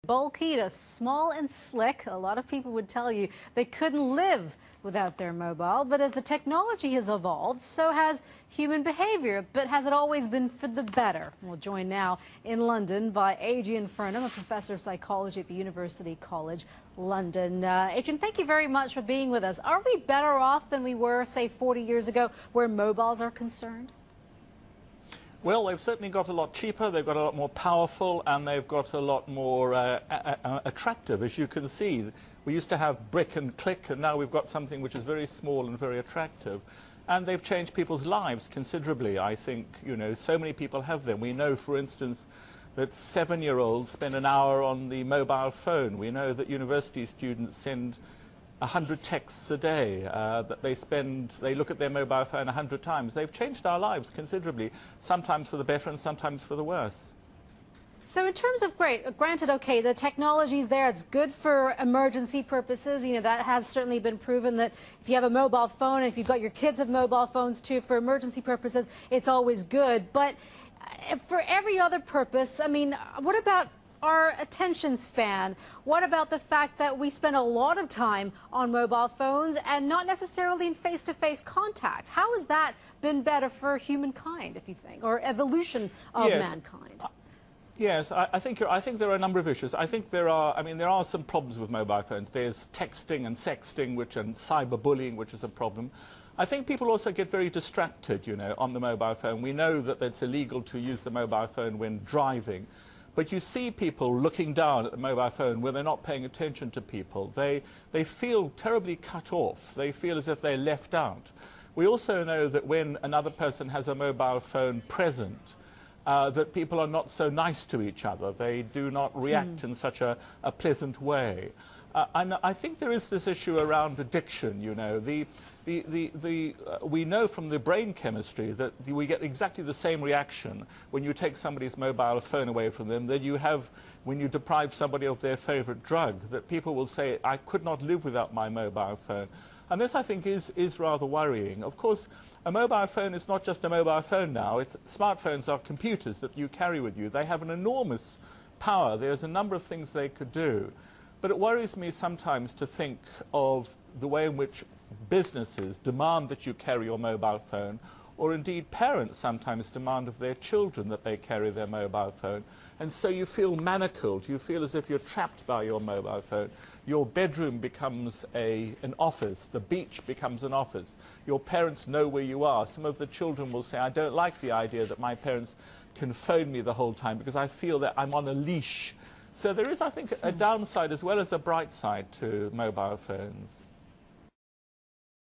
bulky to small and slick. A lot of people would tell you they couldn't live without their mobile. But as the technology has evolved, so has human behavior. But has it always been for the better? We're joined now in London by Adrian Furnham, a professor of psychology at the University College London. Adrian, thank you very much for being with us. Are we better off than we were, say, 40 years ago, where mobiles are concerned? Well, they've certainly got a lot cheaper, they've got a lot more powerful, and they've got a lot more attractive, as you can see. We used to have brick and click, and now we've got something which is very small and very attractive. And they've changed people's lives considerably, I think. You know, so many people have them. We know, for instance, that 7-year-olds spend an hour on the mobile phone. We know that university students send 100 texts a day, that they look at their mobile phone 100 times. They've changed our lives considerably, sometimes for the better and sometimes for the worse. So in terms of, granted, okay, the technology's there, it's good for emergency purposes. You know, that has certainly been proven that if you have a mobile phone, and if you've got your kids have mobile phones too, for emergency purposes, it's always good. But for every other purpose, I mean, what about our attention span? What about the fact that we spend a lot of time on mobile phones and not necessarily in face-to-face contact? How has that been better for humankind, if you think, or evolution of mankind? Yes, I think there are a number of issues. I think there are some problems with mobile phones. There's texting and sexting, and cyberbullying, which is a problem. I think people also get very distracted, you know, on the mobile phone. We know that it's illegal to use the mobile phone when driving. But you see people looking down at the mobile phone where they're not paying attention to people. They feel terribly cut off. They feel as if they're left out. We also know that when another person has a mobile phone present, that people are not so nice to each other. They do not react in such a pleasant way. And I think there is this issue around addiction, you know. We know from the brain chemistry that we get exactly the same reaction when you take somebody's mobile phone away from them that you have when you deprive somebody of their favorite drug, that people will say, I could not live without my mobile phone. And this, I think, is rather worrying. Of course, a mobile phone is not just a mobile phone now. Smartphones are computers that you carry with you. They have an enormous power. There's a number of things they could do. But it worries me sometimes to think of the way in which businesses demand that you carry your mobile phone, or indeed parents sometimes demand of their children that they carry their mobile phone. And so you feel manacled. You feel as if you're trapped by your mobile phone. Your bedroom becomes an office. The beach becomes an office. Your parents know where you are. Some of the children will say, I don't like the idea that my parents can phone me the whole time because I feel that I'm on a leash. So there is, I think, a downside as well as a bright side to mobile phones.